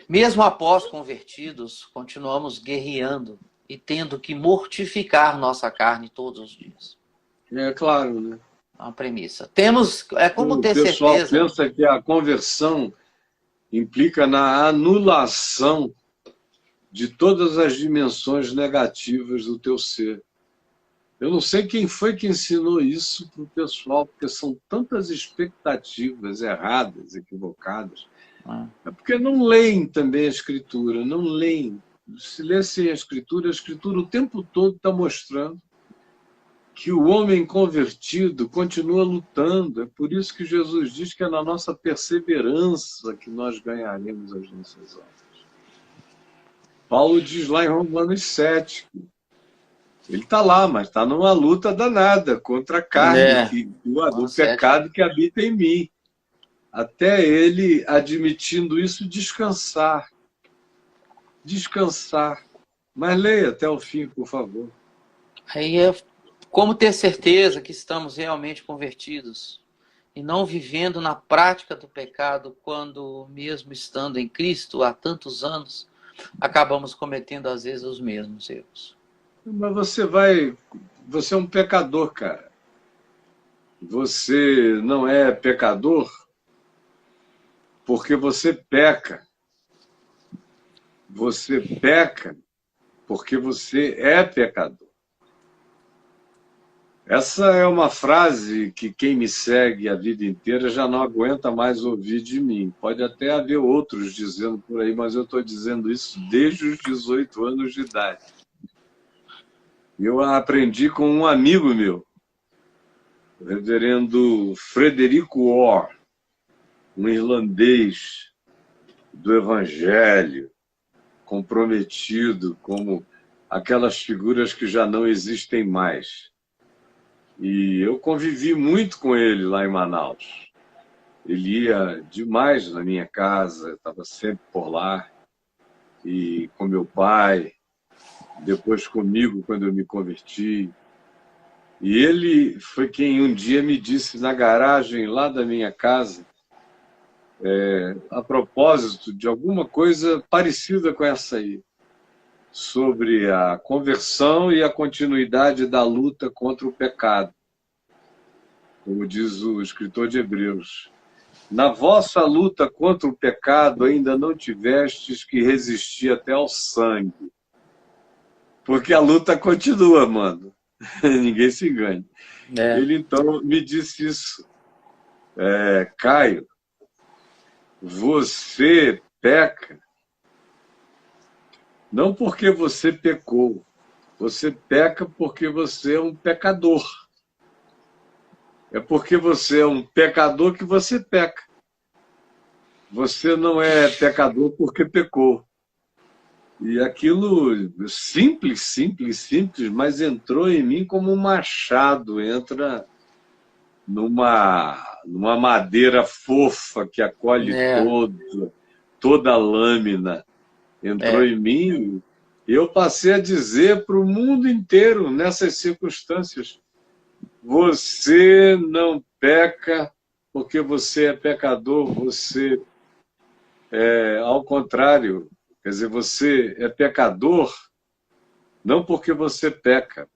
Mesmo após convertidos, continuamos guerreando e tendo que mortificar nossa carne todos os dias. É claro, né? É uma premissa. Temos, é como O ter pessoal certeza. pensa que a conversão implica na anulação de todas as dimensões negativas do teu ser. Eu não sei quem foi que ensinou isso para o pessoal, porque são tantas expectativas erradas, equivocadas. É porque não leem também a Escritura, não leem. Se lessem a Escritura o tempo todo está mostrando que o homem convertido continua lutando. É por isso que Jesus diz que é na nossa perseverança que nós ganharemos as nossas almas. Paulo diz lá em Romanos 7, ele está lá, mas está numa luta danada contra a carne, o pecado que habita em mim. Até ele, admitindo isso, descansar. Descansar. Mas leia até o fim, por favor. Aí é como ter certeza que estamos realmente convertidos e não vivendo na prática do pecado quando, mesmo estando em Cristo há tantos anos, acabamos cometendo às vezes os mesmos erros. Mas você é um pecador, cara. Você não é pecador porque você peca. Você peca porque você é pecador. Essa é uma frase que quem me segue a vida inteira já não aguenta mais ouvir de mim. Pode até haver outros dizendo por aí, mas eu estou dizendo isso desde os 18 anos de idade. Eu aprendi com um amigo meu, o reverendo Frederico Orr, um irlandês do Evangelho, comprometido como aquelas figuras que já não existem mais. E eu convivi muito com ele lá em Manaus. Ele ia demais na minha casa, estava sempre por lá. E com meu pai, depois comigo quando eu me converti. E ele foi quem um dia me disse na garagem lá da minha casa, a propósito de alguma coisa parecida com essa aí, sobre a conversão e a continuidade da luta contra o pecado. Como diz o escritor de Hebreus, na vossa luta contra o pecado ainda não tivestes que resistir até ao sangue. Porque a luta continua, mano. Ninguém se engane. Ele então me disse isso. Caio, você peca não porque você pecou. Você peca porque você é um pecador. É porque você é um pecador que você peca. Você não é pecador porque pecou. E aquilo simples, mas entrou em mim como um machado, entra numa madeira fofa que acolhe toda a lâmina. Entrou em mim e eu passei a dizer para o mundo inteiro, nessas circunstâncias, você não peca porque você é pecador, você ao contrário, quer dizer, você é pecador não porque você peca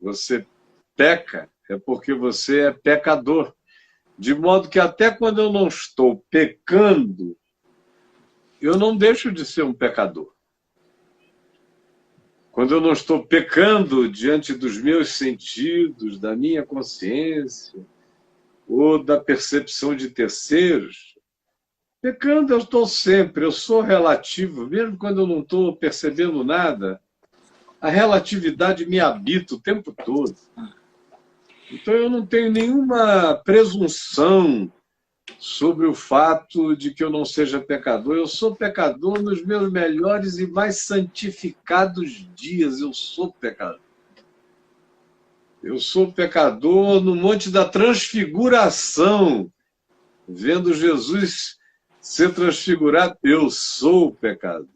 é porque você é pecador. De modo que até quando eu não estou pecando, eu não deixo de ser um pecador. Quando eu não estou pecando diante dos meus sentidos, da minha consciência, ou da percepção de terceiros, pecando eu estou sempre, eu sou relativo, mesmo quando eu não estou percebendo nada, a relatividade me habita o tempo todo. Então eu não tenho nenhuma presunção sobre o fato de que eu não seja pecador. Eu sou pecador nos meus melhores e mais santificados dias. Eu sou pecador. Eu sou pecador no Monte da Transfiguração, vendo Jesus ser transfigurado. Eu sou pecador.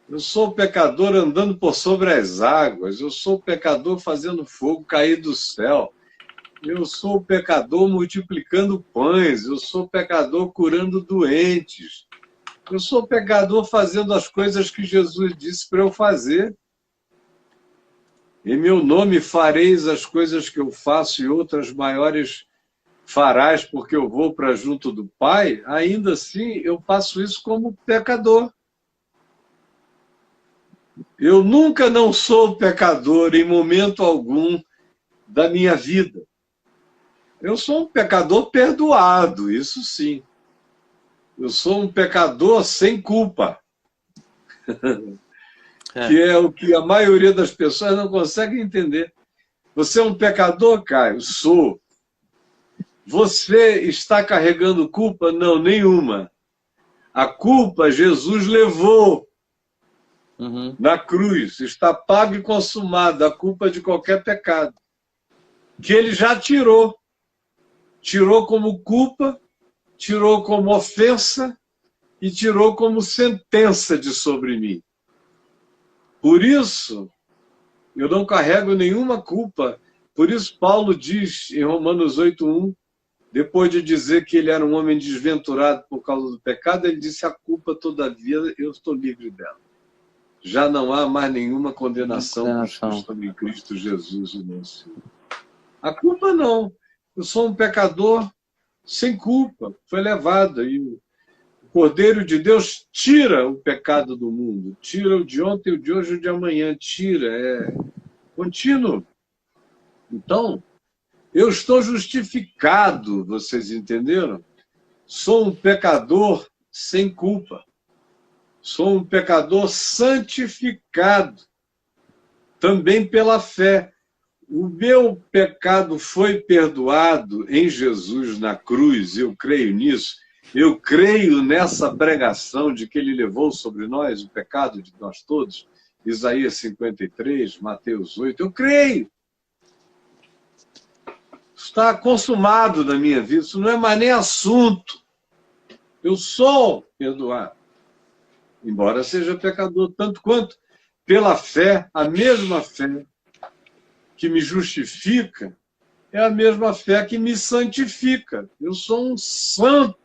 Eu sou pecador andando por sobre as águas. Eu sou pecador fazendo fogo cair do céu. Eu sou pecador multiplicando pães. Eu sou pecador curando doentes. Eu sou pecador fazendo as coisas que Jesus disse para eu fazer. Em meu nome fareis as coisas que eu faço e outras maiores farás, porque eu vou para junto do Pai. Ainda assim, eu faço isso como pecador. Eu nunca não sou pecador em momento algum da minha vida. Eu sou um pecador perdoado, isso sim. Eu sou um pecador sem culpa. Que é o que a maioria das pessoas não consegue entender. Você é um pecador, Caio? Sou. Você está carregando culpa? Não, nenhuma. A culpa Jesus levou na cruz. Está pago e consumado a culpa de qualquer pecado. Que ele já tirou. Tirou como culpa, tirou como ofensa e tirou como sentença de sobre mim. Por isso, eu não carrego nenhuma culpa. Por isso, Paulo diz em Romanos 8:1, depois de dizer que ele era um homem desventurado por causa do pecado, ele disse: a culpa, todavia, eu estou livre dela. Já não há mais nenhuma condenação para os que estão em Cristo Jesus, o nosso Senhor. A culpa não. Eu sou um pecador sem culpa. Foi levado. E o Cordeiro de Deus tira o pecado do mundo. Tira o de ontem, o de hoje, o de amanhã. Tira. É contínuo. Então, eu estou justificado, vocês entenderam? Sou um pecador sem culpa. Sou um pecador santificado, também pela fé. O meu pecado foi perdoado em Jesus na cruz, eu creio nisso. Eu creio nessa pregação de que ele levou sobre nós o pecado de nós todos. Isaías 53, Mateus 8, eu creio. Está consumado na minha vida, isso não é mais nem assunto. Eu sou perdoado, embora seja pecador, tanto quanto pela fé, a mesma fé que me justifica é a mesma fé que me santifica. Eu sou um santo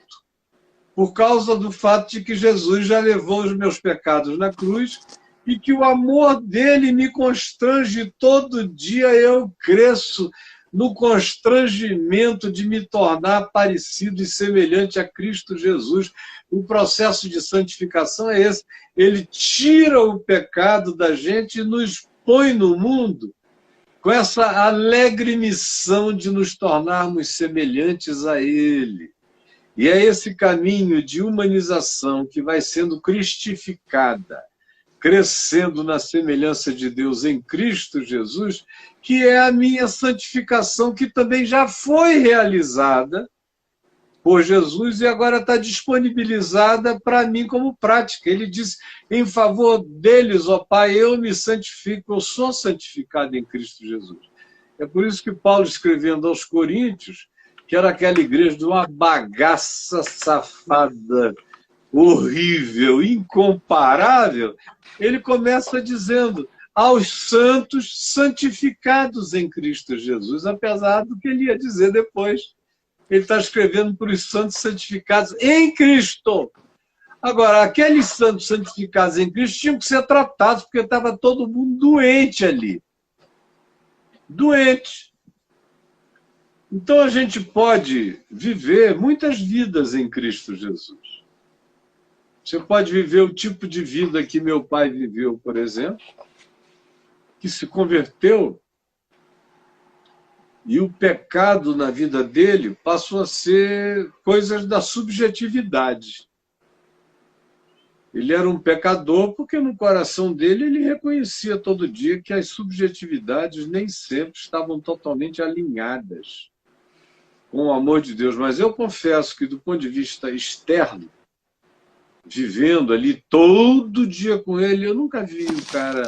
por causa do fato de que Jesus já levou os meus pecados na cruz e que o amor dele me constrange todo dia. Eu cresço no constrangimento de me tornar parecido e semelhante a Cristo Jesus. O processo de santificação é esse. Ele tira o pecado da gente e nos põe no mundo com essa alegre missão de nos tornarmos semelhantes a Ele. E é esse caminho de humanização que vai sendo cristificada, crescendo na semelhança de Deus em Cristo Jesus, que é a minha santificação, que também já foi realizada por Jesus e agora está disponibilizada para mim como prática. Ele diz, em favor deles, ó Pai, eu me santifico, eu sou santificado em Cristo Jesus. É por isso que Paulo, escrevendo aos Coríntios, que era aquela igreja de uma bagaça safada, horrível, incomparável, ele começa dizendo, aos santos santificados em Cristo Jesus, apesar do que ele ia dizer depois. Ele está escrevendo para os santos santificados em Cristo. Agora, aqueles santos santificados em Cristo tinham que ser tratados, porque estava todo mundo doente ali. Doente. Então, a gente pode viver muitas vidas em Cristo Jesus. Você pode viver o tipo de vida que meu pai viveu, por exemplo, que se converteu, e o pecado na vida dele passou a ser coisas da subjetividade. Ele era um pecador porque no coração dele ele reconhecia todo dia que as subjetividades nem sempre estavam totalmente alinhadas com o amor de Deus. Mas eu confesso que do ponto de vista externo, vivendo ali todo dia com ele, eu nunca vi o cara...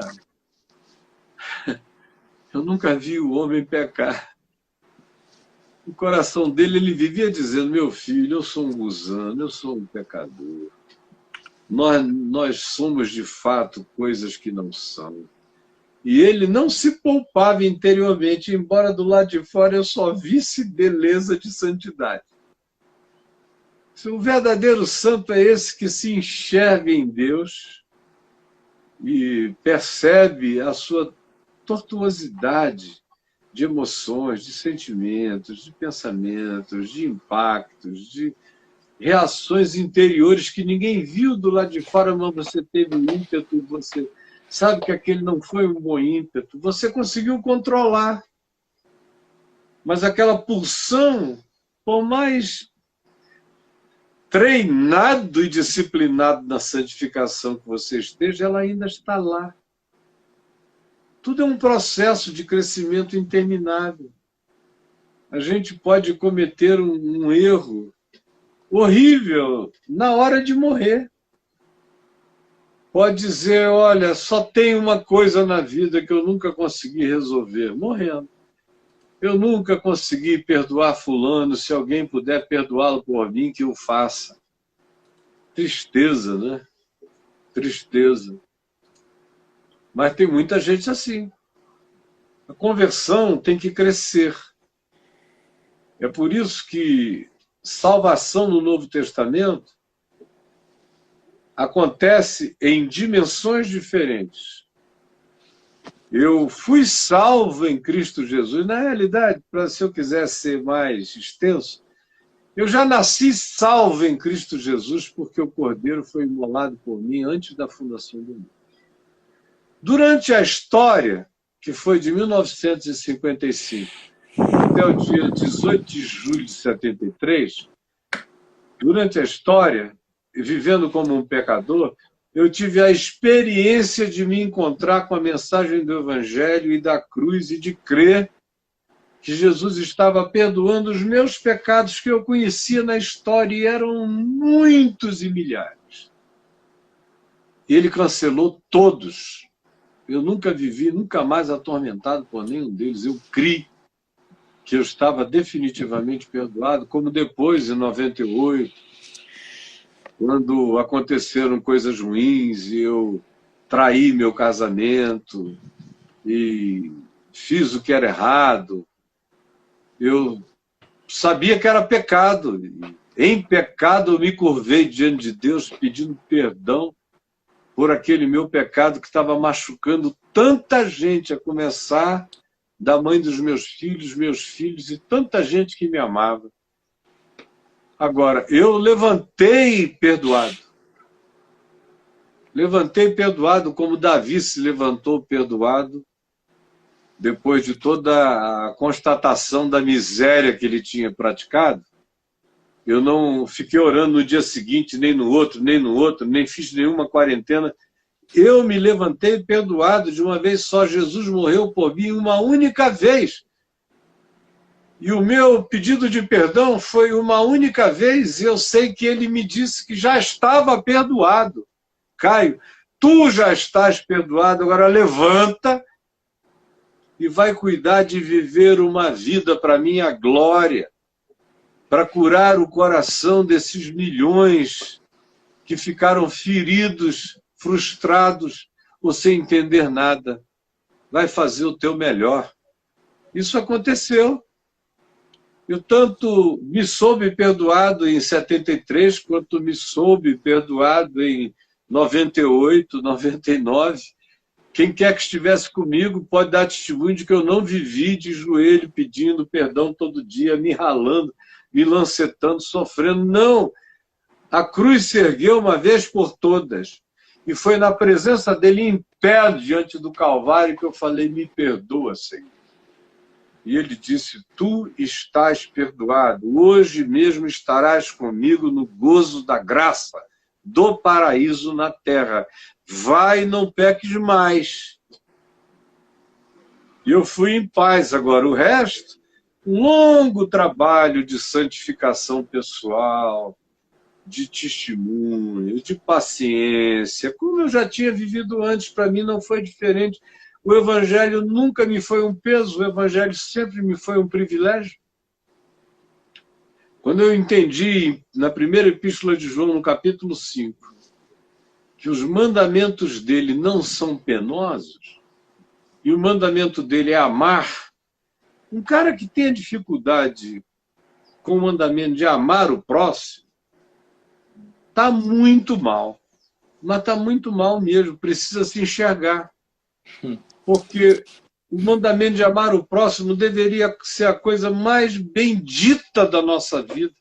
Eu nunca vi o homem pecar. No coração dele, ele vivia dizendo, meu filho, eu sou um gusano, eu sou um pecador. Nós somos, de fato, coisas que não são. E ele não se poupava interiormente, embora do lado de fora eu só visse beleza de santidade. O verdadeiro santo é esse que se enxerga em Deus e percebe a sua tortuosidade de emoções, de sentimentos, de pensamentos, de impactos, de reações interiores que ninguém viu do lado de fora, mas você teve um ímpeto, você sabe que aquele não foi um bom ímpeto, você conseguiu controlar. Mas aquela pulsão, por mais treinado e disciplinado na santificação que você esteja, ela ainda está lá. Tudo é um processo de crescimento interminável. A gente pode cometer um erro horrível na hora de morrer. Pode dizer, olha, só tem uma coisa na vida que eu nunca consegui resolver, morrendo. Eu nunca consegui perdoar fulano, se alguém puder perdoá-lo por mim, que o faça. Tristeza, né? Tristeza. Mas tem muita gente assim. A conversão tem que crescer. É por isso que salvação no Novo Testamento acontece em dimensões diferentes. Eu fui salvo em Cristo Jesus. Na realidade, se eu quiser ser mais extenso, eu já nasci salvo em Cristo Jesus porque o Cordeiro foi imolado por mim antes da fundação do mundo. Durante a história, que foi de 1955 até o dia 18 de julho de 73, durante a história, vivendo como um pecador, eu tive a experiência de me encontrar com a mensagem do Evangelho e da cruz e de crer que Jesus estava perdoando os meus pecados que eu conhecia na história, e eram muitos e milhares. E ele cancelou todos. Eu nunca vivi, nunca mais atormentado por nenhum deles. Eu criei que eu estava definitivamente perdoado, como depois, em 98, quando aconteceram coisas ruins e eu traí meu casamento e fiz o que era errado. Eu sabia que era pecado. Em pecado eu me curvei diante de Deus pedindo perdão por aquele meu pecado que estava machucando tanta gente, a começar da mãe dos meus filhos e tanta gente que me amava. Agora, eu levantei perdoado. Levantei perdoado como Davi se levantou perdoado depois de toda a constatação da miséria que ele tinha praticado. Eu não fiquei orando no dia seguinte, nem no outro, nem fiz nenhuma quarentena. Eu me levantei perdoado de uma vez só. Jesus morreu por mim uma única vez. E o meu pedido de perdão foi uma única vez, e eu sei que ele me disse que já estava perdoado. Caio, tu já estás perdoado, agora levanta e vai cuidar de viver uma vida para minha glória, para curar o coração desses milhões que ficaram feridos, frustrados ou sem entender nada. Vai fazer o teu melhor. Isso aconteceu. Eu tanto me soube perdoado em 73, quanto me soube perdoado em 98, 99. Quem quer que estivesse comigo pode dar testemunho de que eu não vivi de joelho pedindo perdão todo dia, me ralando, me lancetando, sofrendo. Não! A cruz se ergueu uma vez por todas. E foi na presença dele em pé diante do Calvário que eu falei, me perdoa, Senhor. E ele disse, tu estás perdoado, hoje mesmo estarás comigo no gozo da graça, do paraíso na terra. Vai e não peques mais. E eu fui em paz. Agora, o resto, um longo trabalho de santificação pessoal, de testemunho, de paciência, como eu já tinha vivido antes, para mim não foi diferente. O Evangelho nunca me foi um peso, o Evangelho sempre me foi um privilégio. Quando eu entendi, na primeira epístola de João, no capítulo 5, que os mandamentos dele não são penosos, e o mandamento dele é amar, um cara que tem a dificuldade com o mandamento de amar o próximo, está muito mal. Mas está muito mal mesmo, precisa se enxergar. Porque o mandamento de amar o próximo deveria ser a coisa mais bendita da nossa vida.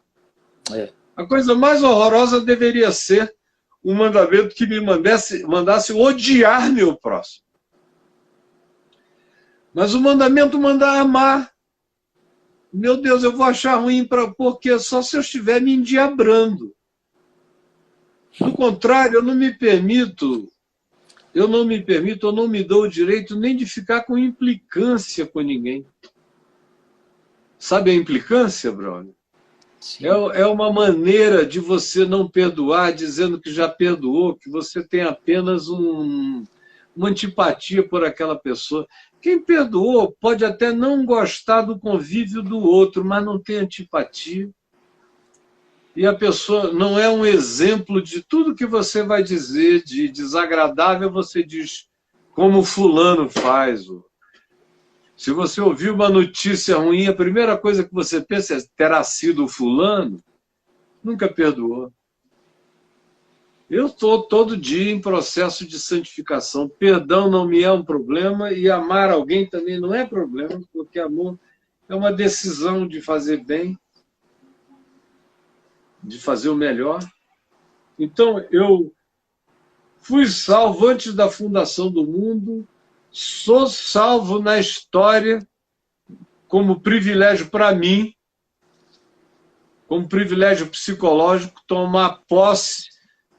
A coisa mais horrorosa deveria ser um mandamento que me mandasse odiar meu próximo. Mas o mandamento manda amar. Meu Deus, eu vou achar ruim porque só se eu estiver me endiabrando. Do contrário, eu não me dou o direito nem de ficar com implicância com ninguém. Sabe a implicância, brother? É uma maneira de você não perdoar, dizendo que já perdoou, que você tem apenas uma antipatia por aquela pessoa. Quem perdoou pode até não gostar do convívio do outro, mas não tem antipatia. E a pessoa não é um exemplo de tudo que você vai dizer de desagradável, você diz como fulano faz. Se você ouvir uma notícia ruim, a primeira coisa que você pensa é terá sido o fulano, nunca perdoou. Eu estou todo dia em processo de santificação. Perdão não me é um problema e amar alguém também não é problema, porque amor é uma decisão de fazer bem, de fazer o melhor. Então, eu fui salvo antes da fundação do mundo, sou salvo na história como privilégio para mim, como privilégio psicológico, tomar posse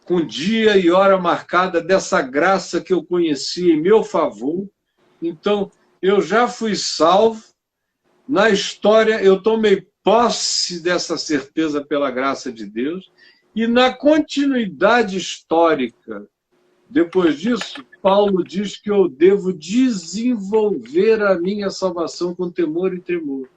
com dia e hora marcada dessa graça que eu conheci em meu favor. Então, eu já fui salvo. Na história, eu tomei posse dessa certeza pela graça de Deus. E na continuidade histórica, depois disso, Paulo diz que eu devo desenvolver a minha salvação com temor e tremor,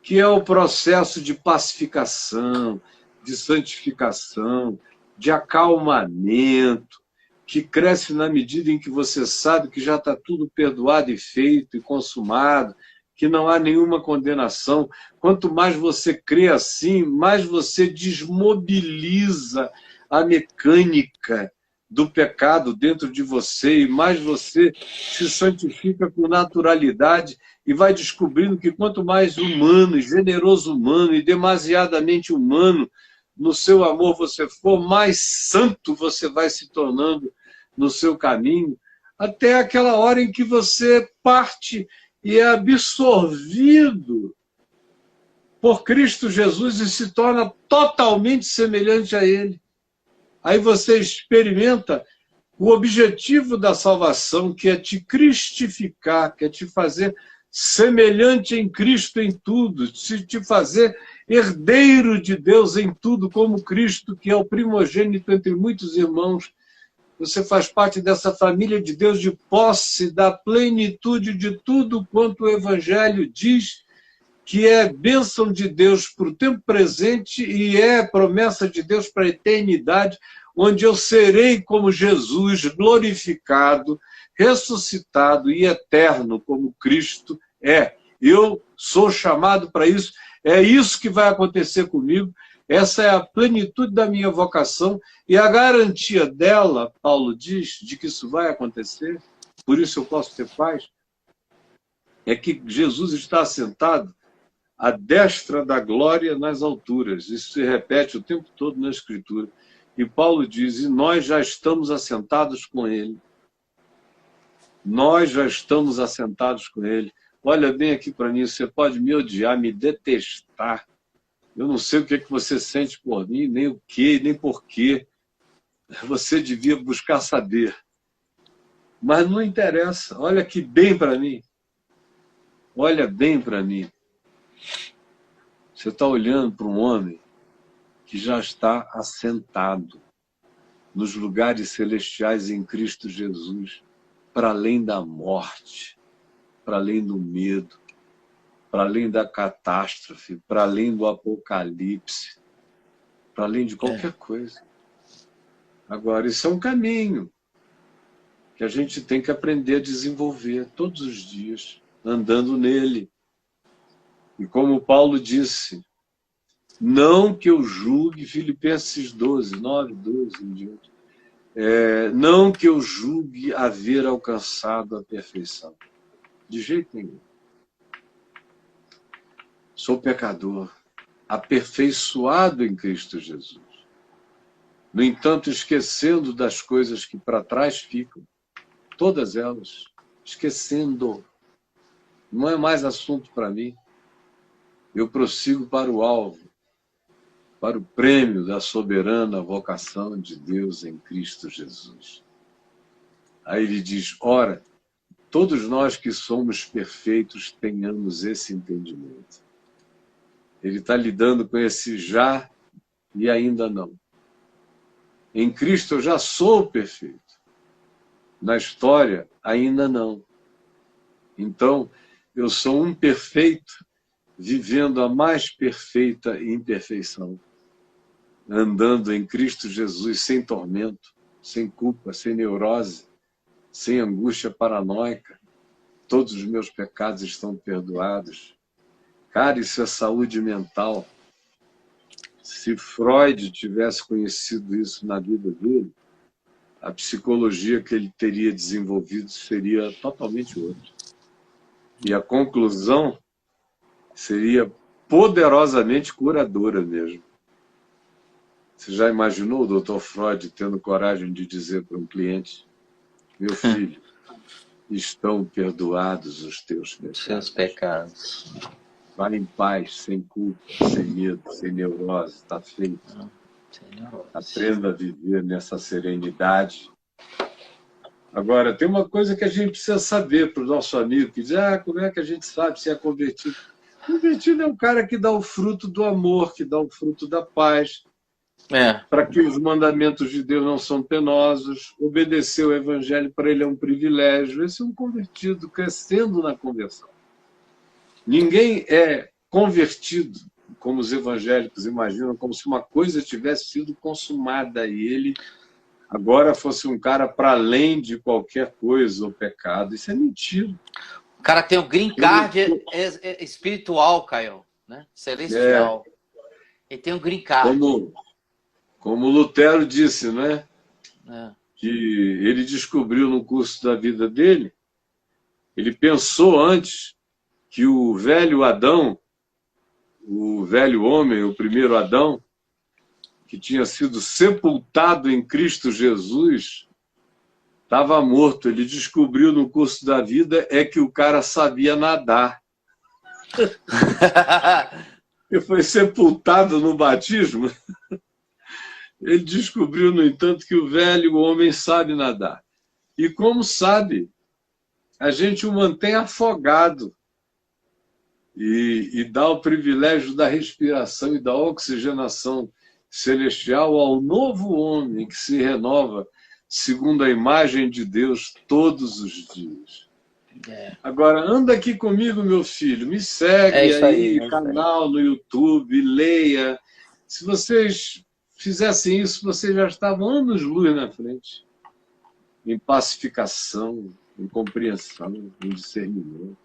que é o processo de pacificação, de santificação, de acalmamento, que cresce na medida em que você sabe que já está tudo perdoado e feito e consumado, que não há nenhuma condenação. Quanto mais você crê assim, mais você desmobiliza a mecânica do pecado dentro de você e mais você se santifica com naturalidade e vai descobrindo que quanto mais humano, generoso humano e demasiadamente humano no seu amor você for, mais santo você vai se tornando no seu caminho, até aquela hora em que você parte e é absorvido por Cristo Jesus e se torna totalmente semelhante a Ele. Aí você experimenta o objetivo da salvação, que é te cristificar, que é te fazer semelhante em Cristo em tudo, te fazer herdeiro de Deus em tudo, como Cristo, que é o primogênito entre muitos irmãos. Você faz parte dessa família de Deus de posse da plenitude de tudo quanto o Evangelho diz que é bênção de Deus para o tempo presente e é promessa de Deus para a eternidade, onde eu serei como Jesus, glorificado, ressuscitado e eterno, como Cristo é. Eu sou chamado para isso, é isso que vai acontecer comigo, essa é a plenitude da minha vocação e a garantia dela, Paulo diz, de que isso vai acontecer, por isso eu posso ter paz, é que Jesus está assentado à destra da glória nas alturas. Isso se repete o tempo todo na Escritura. E Paulo diz, e nós já estamos assentados com ele. Nós já estamos assentados com ele. Olha bem aqui para mim, você pode me odiar, me detestar. Eu não sei o que é que você sente por mim, nem o que, nem porquê. Você devia buscar saber. Mas não interessa. Olha que bem para mim. Olha bem para mim. Você está olhando para um homem que já está assentado nos lugares celestiais em Cristo Jesus, para além da morte, para além do medo, para além da catástrofe, para além do apocalipse, para além de qualquer coisa. Agora, isso é um caminho que a gente tem que aprender a desenvolver todos os dias, andando nele. E como Paulo disse, Não que eu julgue, Filipenses 12, 9, 12 em diante. Não que eu julgue haver alcançado a perfeição. De jeito nenhum. Sou pecador, aperfeiçoado em Cristo Jesus. No entanto, esquecendo das coisas que para trás ficam, todas elas, esquecendo. Não é mais assunto para mim. Eu prossigo para o alvo, para o prêmio da soberana vocação de Deus em Cristo Jesus. Aí ele diz, ora, todos nós que somos perfeitos tenhamos esse entendimento. Ele está lidando com esse já e ainda não. Em Cristo eu já sou perfeito. Na história, ainda não. Então, eu sou um perfeito vivendo a mais perfeita imperfeição. Andando em Cristo Jesus sem tormento, sem culpa, sem neurose, sem angústia paranoica. Todos os meus pecados estão perdoados. Cara, isso é saúde mental. Se Freud tivesse conhecido isso na vida dele, a psicologia que ele teria desenvolvido seria totalmente outra. E a conclusão seria poderosamente curadora mesmo. Você já imaginou o Dr. Freud tendo coragem de dizer para um cliente, meu filho, estão perdoados os teus pecados. Seus pecados. Vai em paz, sem culpa, sem medo, sem neurose, está feito. Aprenda a viver nessa serenidade. Agora, tem uma coisa que a gente precisa saber para o nosso amigo, que diz, como é que a gente sabe se é convertido? Convertido é um cara que dá o fruto do amor, que dá o fruto da paz, para que os mandamentos de Deus não são penosos, obedecer o evangelho para ele é um privilégio. Esse é um convertido crescendo na conversão. Ninguém é convertido, como os evangélicos imaginam, como se uma coisa tivesse sido consumada e ele agora fosse um cara para além de qualquer coisa ou pecado. Isso é mentira. O cara tem o green card espiritual, Caio, né? Celestial. Ele tem o green card. Como Lutero disse, né? Que ele descobriu no curso da vida dele, ele pensou antes que o velho Adão, o velho homem, o primeiro Adão, que tinha sido sepultado em Cristo Jesus, estava morto. Ele descobriu no curso da vida que o cara sabia nadar. Ele foi sepultado no batismo. Ele descobriu, no entanto, que o velho homem sabe nadar. E como sabe, a gente o mantém afogado e dá o privilégio da respiração e da oxigenação celestial ao novo homem que se renova segundo a imagem de Deus todos os dias. Agora, anda aqui comigo, meu filho, me segue aí, canal no YouTube, leia. Se vocês fizessem isso, vocês já estavam anos-luz na frente, em pacificação, em compreensão, em discernimento.